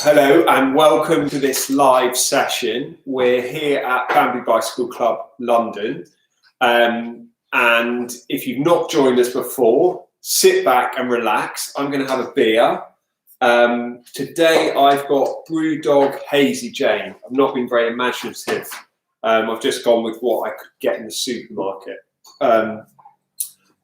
Hello and welcome to this live session. We're here at Bamboo Bicycle Club London, and if you've not joined us before, sit back and relax. I'm going to have a beer. Today I've got Brewdog Hazy Jane. I've not been very imaginative. I've just gone with what I could get in the supermarket.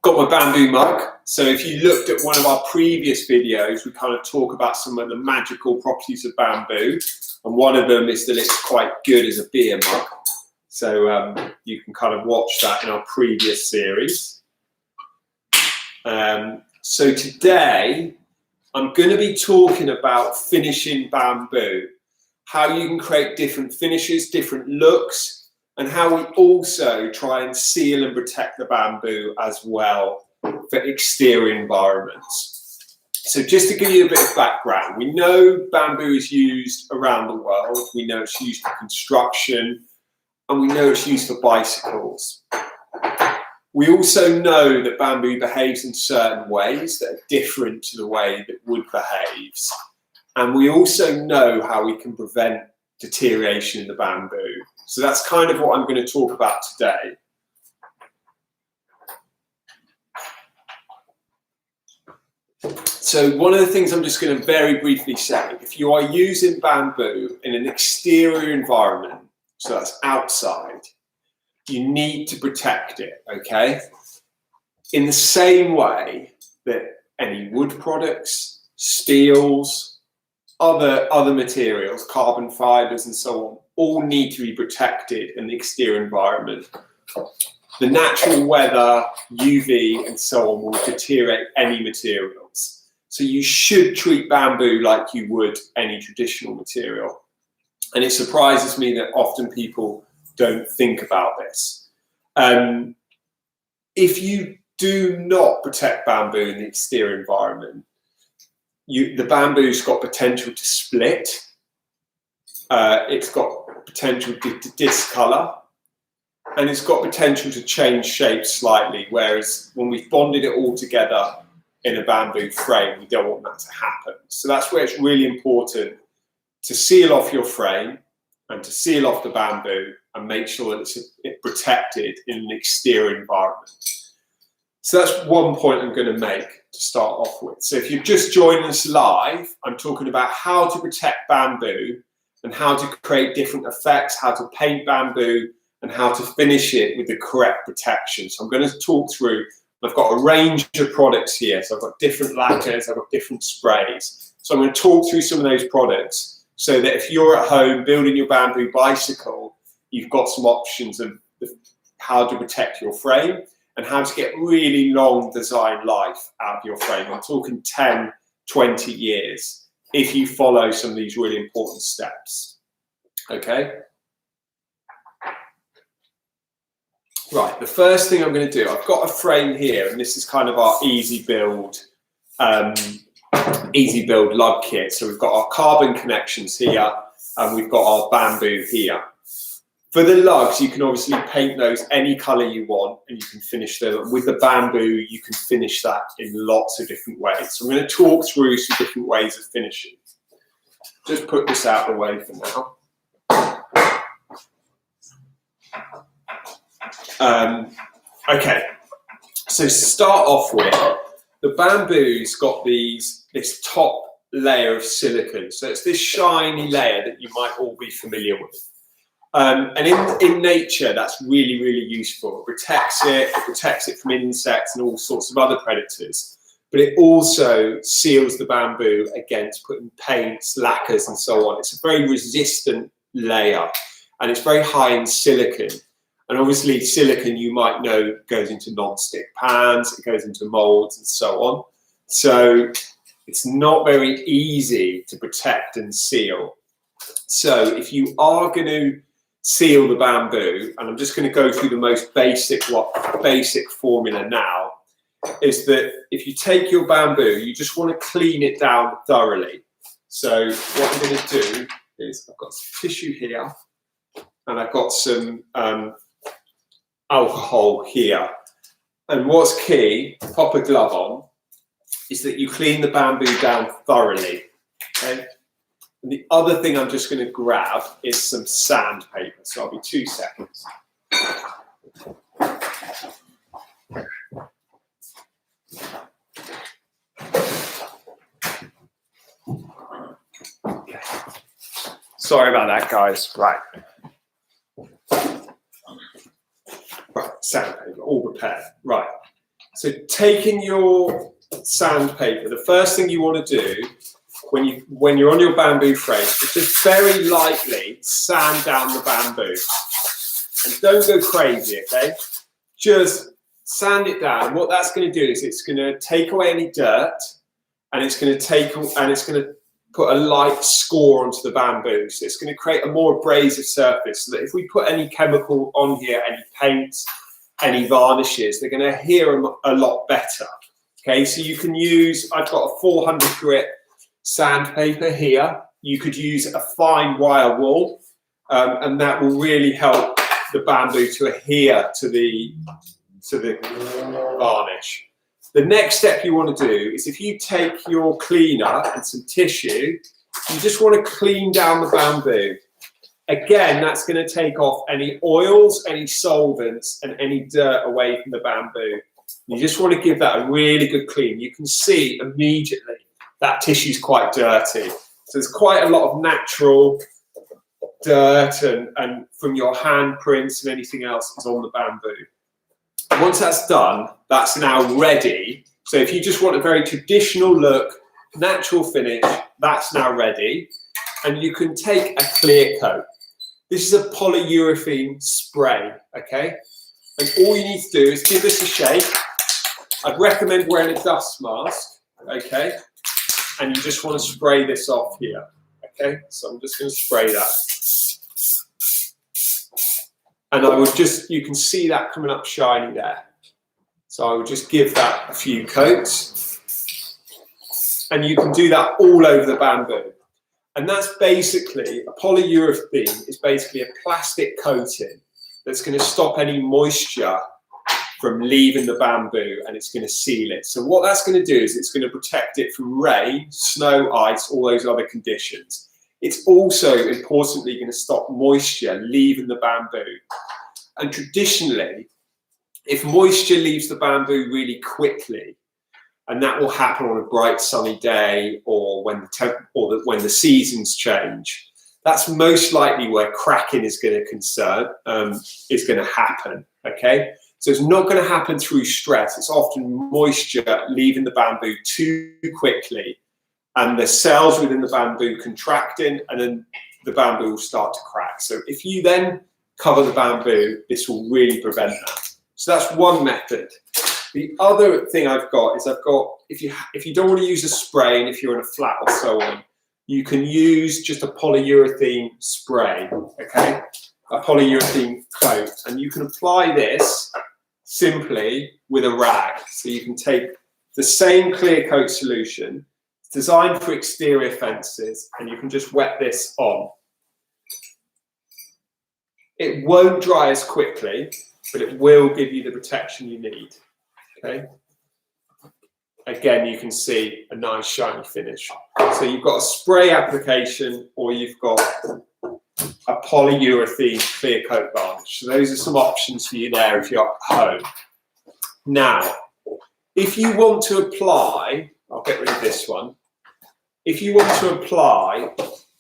Got my bamboo mug. So if you looked at one of our previous videos, we kind of talk about some of the magical properties of bamboo. And one of them is that it's quite good as a beer mug. So you can kind of watch that in our previous series. So today, I'm going to be talking about finishing bamboo, how you can create different finishes, different looks, and how we also try and seal and protect the bamboo as well for exterior environments. So just to give you a bit of background, we know bamboo is used around the world. We know it's used for construction, and we know it's used for bicycles. We also know that bamboo behaves in certain ways that are different to the way that wood behaves. And we also know how we can prevent deterioration in the bamboo. So that's kind of what I'm going to talk about today. So one of the things I'm just going to very briefly say, if you are using bamboo in an exterior environment, so that's outside, you need to protect it, okay? In the same way that any wood products, steels, other materials, carbon fibers and so on, all need to be protected in the exterior environment. The natural weather, UV and so on will deteriorate any materials. So you should treat bamboo like you would any traditional material. And it surprises me that often people don't think about this. If you do not protect bamboo in the exterior environment, the bamboo's got potential to split. It's got potential to discolor, and it's got potential to change shape slightly, whereas when we've bonded it all together in a bamboo frame, we don't want that to happen. So that's where it's really important to seal off your frame and to seal off the bamboo and make sure that it's protected in an exterior environment. So that's one point I'm going to make to start off with. So if you've just joined us live, I'm talking about how to protect bamboo and how to create different effects, how to paint bamboo, and how to finish it with the correct protection. So I'm going to talk through, I've got a range of products here. So I've got different lacquers, I've got different sprays. So I'm going to talk through some of those products so that if you're at home building your bamboo bicycle, you've got some options of how to protect your frame and how to get really long design life out of your frame. I'm talking 10, 20 years if you follow some of these really important steps. Okay? Right, the first thing I'm going to do, I've got a frame here, and this is kind of our easy build lug kit. So we've got our carbon connections here, and we've got our bamboo here. For the lugs, you can obviously paint those any colour you want, and you can finish them. With the bamboo, you can finish that in lots of different ways. So I'm going to talk through some different ways of finishing. Just put this out of the way for now. Okay, so to start off with, the bamboo's got this top layer of silicone. So it's this shiny layer that you might all be familiar with. And in nature, that's really, really useful. It protects it from insects and all sorts of other predators. But it also seals the bamboo against putting paints, lacquers, and so on. It's a very resistant layer, and it's very high in silicon. And obviously, silicon, you might know, goes into non-stick pans, it goes into molds, and so on. So it's not very easy to protect and seal. So if you are going to seal the bamboo, and I'm just going to go through the most basic formula now, is that if you take your bamboo, you just want to clean it down thoroughly. So what I'm going to do is I've got some tissue here, and I've got some alcohol here. And what's key, pop a glove on, is that you clean the bamboo down thoroughly. Okay? And the other thing I'm just going to grab is some sandpaper. So I'll be 2 seconds. Okay. Sorry about that, guys. Right. Right, sandpaper, all prepared. Right. So taking your sandpaper, the first thing you want to do when you're on your bamboo frame is just very lightly sand down the bamboo. And don't go crazy, okay? Just sand it down. What that's going to do is it's going to take away any dirt, and it's going to put a light score onto the bamboo. So it's going to create a more abrasive surface, so that if we put any chemical on here, any paints, any varnishes, they're going to adhere a lot better. Okay, so you can use, I've got a 400 grit sandpaper here. You could use a fine wire wool, and that will really help the bamboo to adhere to the varnish. The next step you want to do is, if you take your cleaner and some tissue, you just want to clean down the bamboo. Again, that's going to take off any oils, any solvents, and any dirt away from the bamboo. You just want to give that a really good clean. You can see immediately that tissue is quite dirty. So there's quite a lot of natural dirt and from your handprints and anything else is on the bamboo. Once that's done, that's now ready. So if you just want a very traditional look, natural finish, that's now ready. And you can take a clear coat. This is a polyurethane spray, okay? And all you need to do is give this a shake. I'd recommend wearing a dust mask, okay? And you just want to spray this off here, okay? So I'm just going to spray that. And I would just, you can see that coming up shiny there. So I would just give that a few coats. And you can do that all over the bamboo. And that's basically, a polyurethane is basically a plastic coating that's going to stop any moisture from leaving the bamboo, and it's going to seal it. So what that's going to do is it's going to protect it from rain, snow, ice, all those other conditions. It's also importantly going to stop moisture leaving the bamboo. And traditionally, if moisture leaves the bamboo really quickly, and that will happen on a bright sunny day or when the seasons change, that's most likely where cracking is going to happen. Okay, so it's not going to happen through stress. It's often moisture leaving the bamboo too quickly, and the cells within the bamboo contracting, and then the bamboo will start to crack. So if you then cover the bamboo, this will really prevent that. So that's one method. The other thing I've got is if you don't want to use a spray, and if you're in a flat or so on, you can use just a polyurethane spray, okay? A polyurethane coat, and you can apply this simply with a rag. So you can take the same clear coat solution, it's designed for exterior fences, and you can just wet this on. It won't dry as quickly, but it will give you the protection you need, okay? Again, you can see a nice shiny finish. So you've got a spray application, or you've got a polyurethane clear coat varnish. So those are some options for you there if you're at home. Now, if you want to apply, I'll get rid of this one. If you want to apply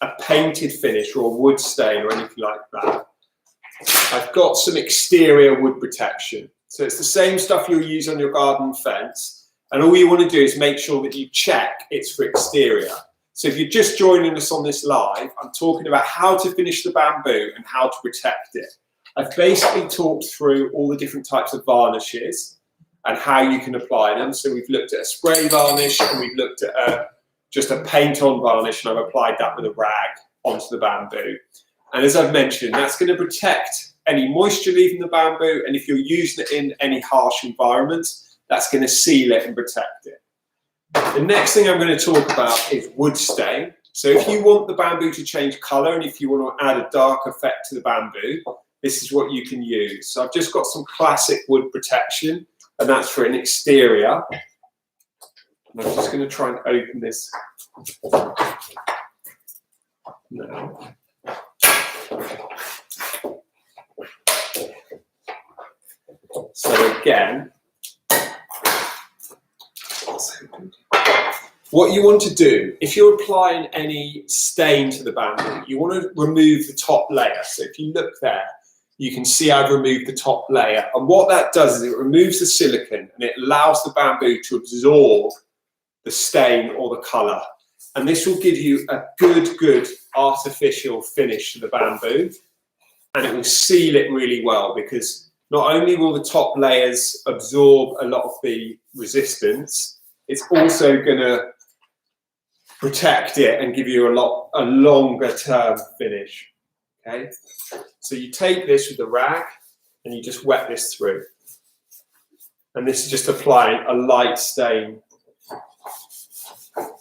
a painted finish or a wood stain or anything like that, I've got some exterior wood protection. So it's the same stuff you'll use on your garden fence. And all you want to do is make sure that you check it's for exterior. So if you're just joining us on this live, I'm talking about how to finish the bamboo and how to protect it. I've basically talked through all the different types of varnishes and how you can apply them. So we've looked at a spray varnish, and we've looked at just a paint-on varnish, and I've applied that with a rag onto the bamboo. And as I've mentioned, that's going to protect any moisture leaving the bamboo, and if you're using it in any harsh environments, that's going to seal it and protect it. The next thing I'm going to talk about is wood stain. So if you want the bamboo to change colour, and if you want to add a dark effect to the bamboo, this is what you can use. So I've just got some classic wood protection, and that's for an exterior. And I'm just going to try and open this. now. So again, what you want to do, if you're applying any stain to the bamboo, you want to remove the top layer. So if you look there, you can see I've removed the top layer. And what that does is it removes the silicone and it allows the bamboo to absorb the stain or the colour. And this will give you a good artificial finish to the bamboo. And it will seal it really well, because not only will the top layers absorb a lot of the resistance, it's also going to protect it and give you a longer term finish. Okay, so you take this with a rag and you just wet this through, and this is just applying a light stain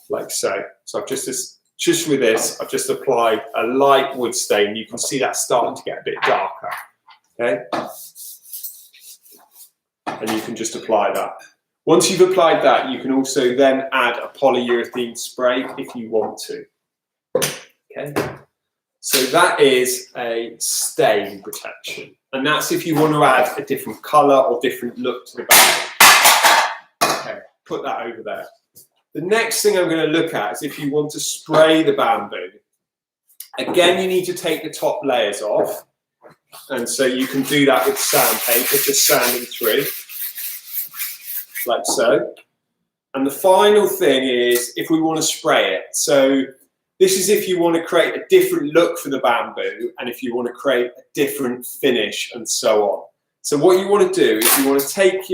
like so. So I've just with this, I've just applied a light wood stain. You can see that's starting to get a bit darker. Okay, and you can just apply that. Once you've applied that, you can also then add a polyurethane spray if you want to. Okay, so that is a stain protection, and that's if you want to add a different colour or different look to the bamboo. Okay, put that over there. The next thing I'm going to look at is if you want to spray the bamboo. Again, you need to take the top layers off, and so you can do that with sandpaper, just sanding through. Like so. And the final thing is if we want to spray it. So this is if you want to create a different look for the bamboo and if you want to create a different finish and so on. So what you want to do is you want to take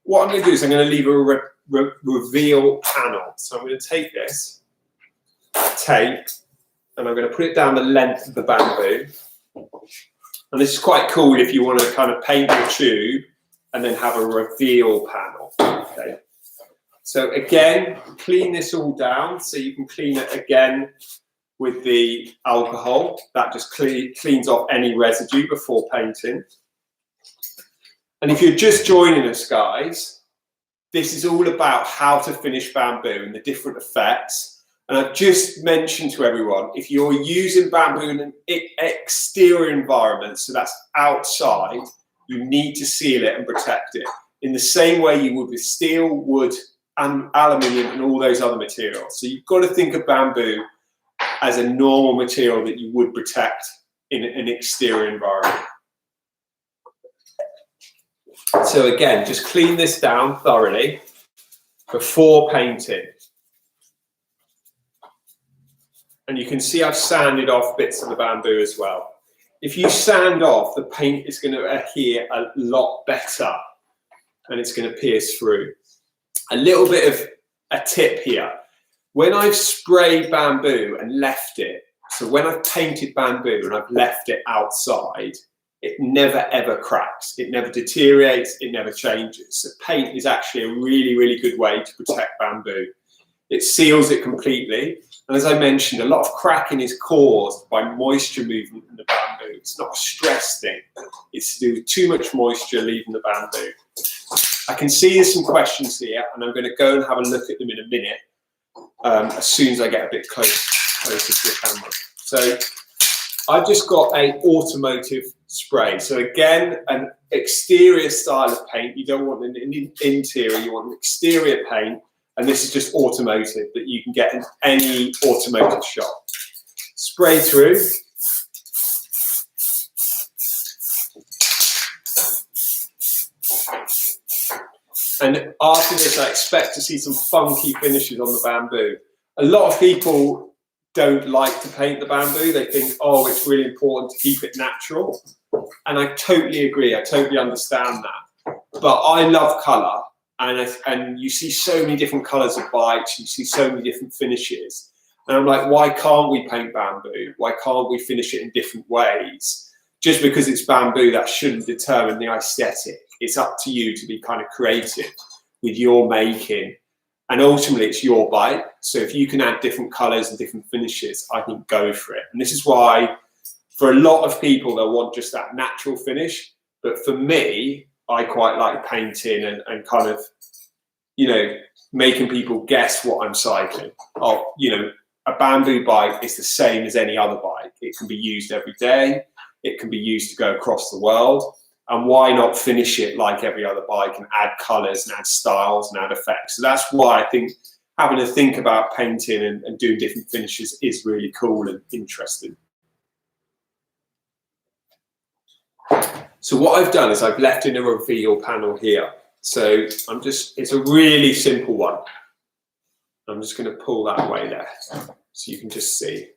what I'm going to do is I'm going to leave a reveal panel. So I'm going to take this tape and I'm going to put it down the length of the bamboo. And this is quite cool if you want to kind of paint your tube and then have a reveal panel. Okay. So again, clean this all down. So you can clean it again with the alcohol. That just cleans off any residue before painting. And if you're just joining us, guys, this is all about how to finish bamboo and the different effects. And I've just mentioned to everyone, if you're using bamboo in an exterior environment, so that's outside, you need to seal it and protect it in the same way you would with steel, wood, and aluminium and all those other materials. So you've got to think of bamboo as a normal material that you would protect in an exterior environment. So again, just clean this down thoroughly before painting. And you can see I've sanded off bits of the bamboo as well. If you sand off, the paint is going to adhere a lot better and it's going to pierce through. A little bit of a tip here. When I've sprayed bamboo and left it, so when I've painted bamboo and I've left it outside, it never ever cracks, it never deteriorates, it never changes. So paint is actually a really good way to protect bamboo. It seals it completely. And as I mentioned, a lot of cracking is caused by moisture movement in the bamboo. It's not a stress thing. It's to do with too much moisture leaving the bamboo. I can see there's some questions here, and I'm going to go and have a look at them in a minute as soon as I get a bit closer to the camera. So I've just got an automotive spray. So again, an exterior style of paint. You don't want an interior, you want an exterior paint. And this is just automotive that you can get in any automotive shop. Spray through. And after this, I expect to see some funky finishes on the bamboo. A lot of people don't like to paint the bamboo. They think, oh, it's really important to keep it natural. And I totally agree. I totally understand that. But I love colour. And you see so many different colours of bikes, you see so many different finishes. And I'm like, why can't we paint bamboo? Why can't we finish it in different ways? Just because it's bamboo, that shouldn't determine the aesthetic. It's up to you to be kind of creative with your making. And ultimately, it's your bike. So if you can add different colours and different finishes, I think go for it. And this is why, for a lot of people, they'll want just that natural finish. But for me, I quite like painting and kind of, you know, making people guess what I'm cycling. Oh, you know, a bamboo bike is the same as any other bike. It can be used every day. It can be used to go across the world. And why not finish it like every other bike and add colours and add styles and add effects? So that's why I think having to think about painting and doing different finishes is really cool and interesting. So what I've done is I've left in a reveal panel here. So it's a really simple one. I'm just going to pull that away there so you can just see.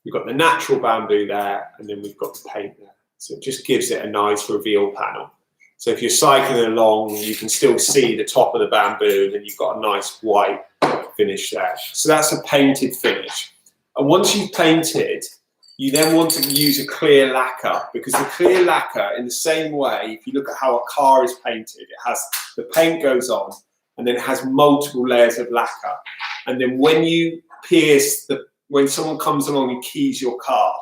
We've got the natural bamboo there, and then we've got the paint there. So it just gives it a nice reveal panel. So if you're cycling along, you can still see the top of the bamboo, and you've got a nice white finish there. So that's a painted finish. And once you've painted, you then want to use a clear lacquer, because the clear lacquer, in the same way, if you look at how a car is painted, it has the paint goes on, and then it has multiple layers of lacquer. And then when you when someone comes along and keys your car,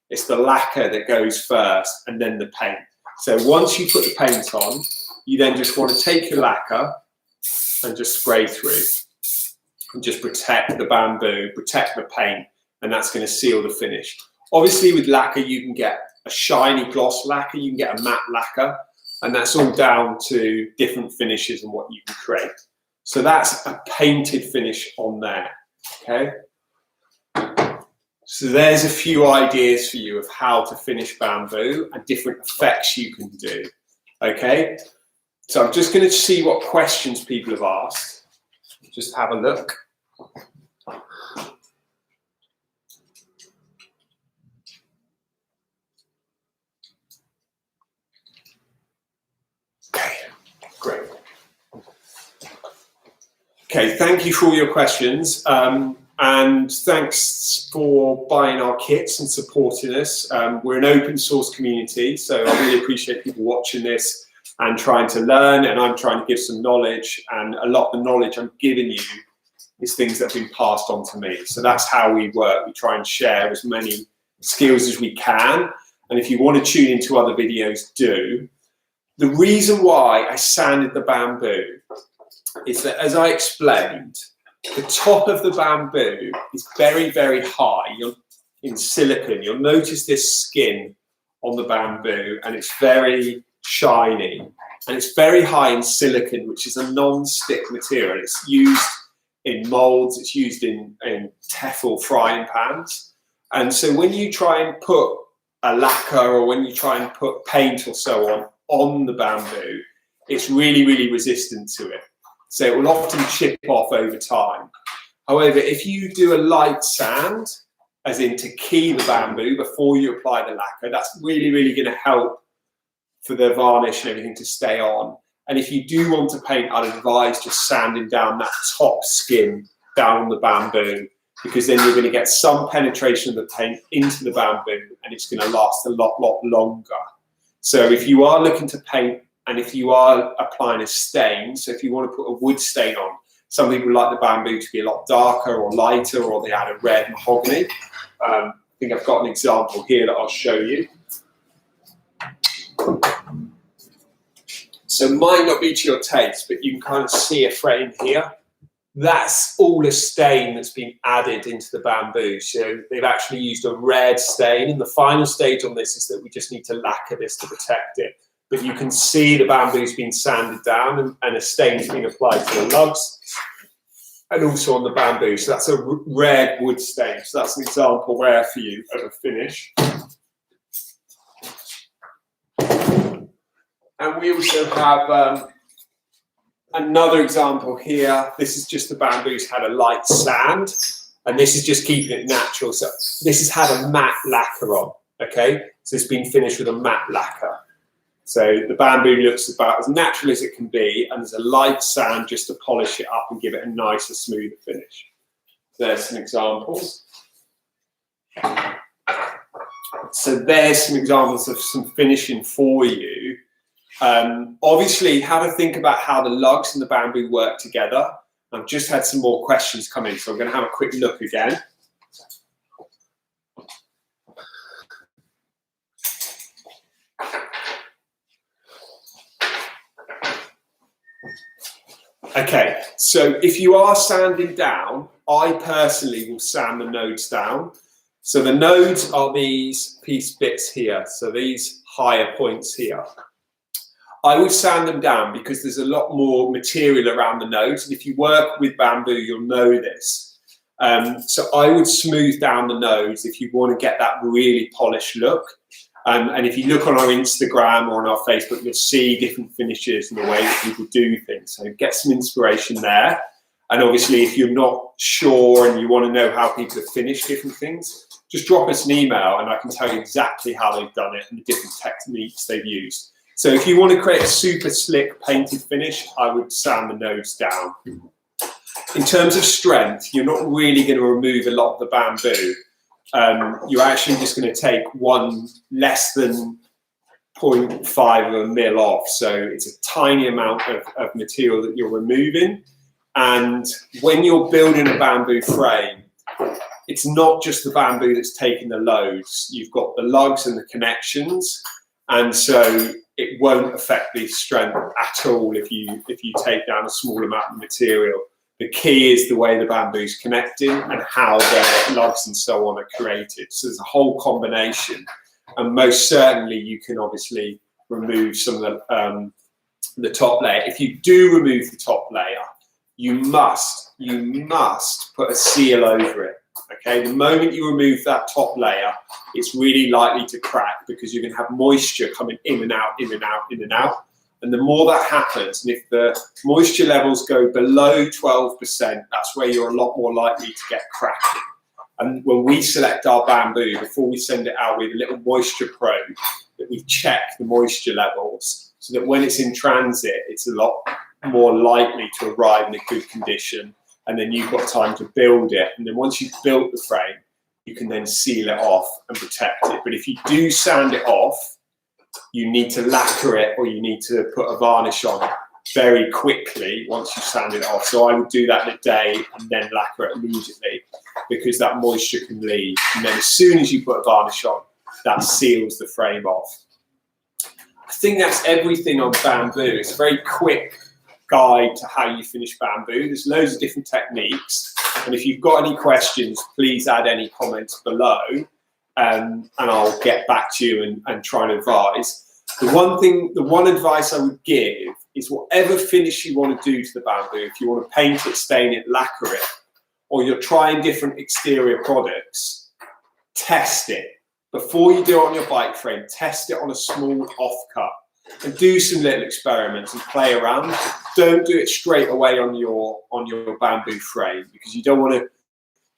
it's the lacquer that goes first and then the paint. So once you put the paint on, you then just want to take your lacquer and just spray through and just protect the bamboo, protect the paint, and that's going to seal the finish. Obviously with lacquer, you can get a shiny gloss lacquer, you can get a matte lacquer, and that's all down to different finishes and what you can create. So that's a painted finish on there, okay? So there's a few ideas for you of how to finish bamboo and different effects you can do, okay? So I'm just going to see what questions people have asked. Just have a look. Okay, great. Okay, thank you for all your questions. And thanks for buying our kits and supporting us. We're an open source community, so I really appreciate people watching this and trying to learn, and I'm trying to give some knowledge, and a lot of the knowledge I'm giving you is things that have been passed on to me. So that's how we work. We try and share as many skills as we can, and if you want to tune into other videos, do. The reason why I sanded the bamboo is that, as I explained, the top of the bamboo is very, very high. You're in silicon. You'll notice this skin on the bamboo, and it's very shiny. And it's very high in silicon, which is a non-stick material. It's used in molds. It's used in Tefal frying pans. And so when you try and put a lacquer, or when you try and put paint or so on the bamboo, it's really, really resistant to it. So it will often chip off over time. However, if you do a light sand, as in to key the bamboo before you apply the lacquer, that's really, really going to help for the varnish and everything to stay on. And if you do want to paint, I'd advise just sanding down that top skin down on the bamboo, because then you're going to get some penetration of the paint into the bamboo, and it's going to last a lot longer. So if you are looking to paint, and if you are applying a stain, so if you want to put a wood stain on, some people like the bamboo to be a lot darker or lighter, or they add a red mahogany. I think I've got an example here that I'll show you. So it might not be to your taste, but you can kind of see a frame here. That's all a stain that's been added into the bamboo. So they've actually used a red stain, and the final stage on this is that we just need to lacquer this to protect it. But you can see the bamboo's been sanded down, and a stain's been applied to the lugs and also on the bamboo. So that's a red wood stain. So that's an example there for you of a finish. And we also have another example here. This is just the bamboo's had a light sand, and this is just keeping it natural. So this has had a matte lacquer on, okay? So it's been finished with a matte lacquer. So the bamboo looks about as natural as it can be, and there's a light sand just to polish it up and give it a nicer, smoother finish. There's some examples. So there's some examples of some finishing for you. Obviously, have a think about how the lugs and the bamboo work together. I've just had some more questions come in, so I'm going to have a quick look again. Okay, so if you are sanding down, I personally will sand the nodes down. So the nodes are these piece bits here, so these higher points here. I would sand them down because there's a lot more material around the nodes, and if you work with bamboo, you'll know this. So I would smooth down the nodes if you want to get that really polished look. And if you look on our Instagram or on our Facebook, you'll see different finishes and the way that people do things. So get some inspiration there. And obviously, if you're not sure and you want to know how people have finished different things, just drop us an email and I can tell you exactly how they've done it and the different techniques they've used. So if you want to create a super slick painted finish, I would sand the nodes down. In terms of strength, you're not really going to remove a lot of the bamboo. You're actually just going to take one less than 0.5 of a mil off. So it's a tiny amount of material that you're removing. And when you're building a bamboo frame, it's not just the bamboo that's taking the loads. You've got the lugs and the connections. And so it won't affect the strength at all if you take down a small amount of material. The key is the way the bamboo's connecting and how the lugs and so on are created. So there's a whole combination. And most certainly you can obviously remove some of the top layer. If you do remove the top layer, you must put a seal over it. Okay, the moment you remove that top layer, it's really likely to crack because you're going to have moisture coming in and out, in and out, in and out. And the more that happens, and if the moisture levels go below 12%, that's where you're a lot more likely to get cracking. And when we select our bamboo, before we send it out, we have a little moisture probe that we check the moisture levels so that when it's in transit, it's a lot more likely to arrive in a good condition. And then you've got time to build it. And then once you've built the frame, you can then seal it off and protect it. But if you do sand it off, you need to lacquer it or you need to put a varnish on it very quickly once you sand it off. So I would do that in a day and then lacquer it immediately because that moisture can leave. And then as soon as you put a varnish on, that seals the frame off. I think that's everything on bamboo. It's a very quick guide to how you finish bamboo. There's loads of different techniques. And if you've got any questions, please add any comments below. And I'll get back to you and try and advise. The one advice I would give is whatever finish you want to do to the bamboo, if you want to paint it, stain it, lacquer it, or you're trying different exterior products, test it. Before you do it on your bike frame, test it on a small offcut and do some little experiments and play around. Don't do it straight away on your bamboo frame because you don't want to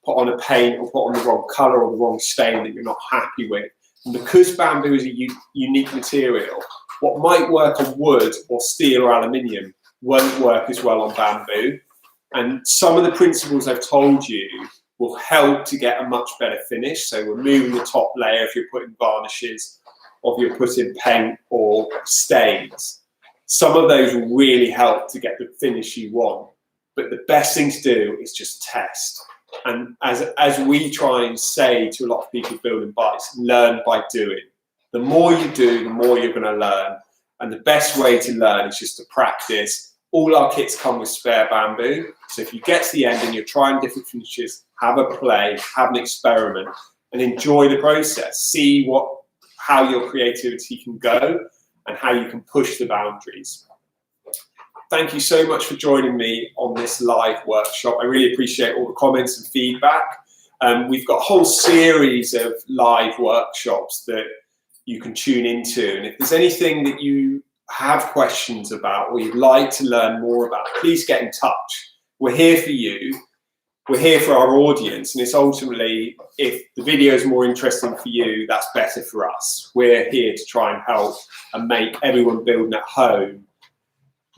put on a paint or put on the wrong color or the wrong stain that you're not happy with. And because bamboo is a unique material, what might work on wood or steel or aluminium won't work as well on bamboo. And some of the principles I've told you will help to get a much better finish. So removing the top layer if you're putting varnishes or if you're putting paint or stains. Some of those will really help to get the finish you want. But the best thing to do is just test. And as we try and say to a lot of people building bikes, learn by doing. The more you do, the more you're going to learn. And the best way to learn is just to practice. All our kits come with spare bamboo. So if you get to the end and you're trying different finishes, have a play, have an experiment, and enjoy the process. See how your creativity can go and how you can push the boundaries. Thank you so much for joining me on this live workshop. I really appreciate all the comments and feedback. We've got a whole series of live workshops that you can tune into. And if there's anything that you have questions about or you'd like to learn more about, please get in touch. We're here for you. We're here for our audience. And it's ultimately, if the video is more interesting for you, that's better for us. We're here to try and help and make everyone building at home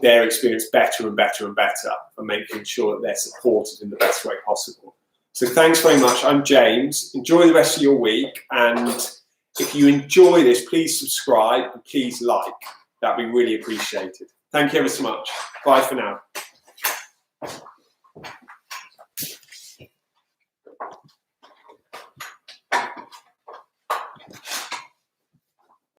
their experience better and better and better, and making sure that they're supported in the best way possible. So thanks very much. I'm James. Enjoy the rest of your week. And if you enjoy this, please subscribe and please like. That'd be really appreciated. Thank you ever so much. Bye for now.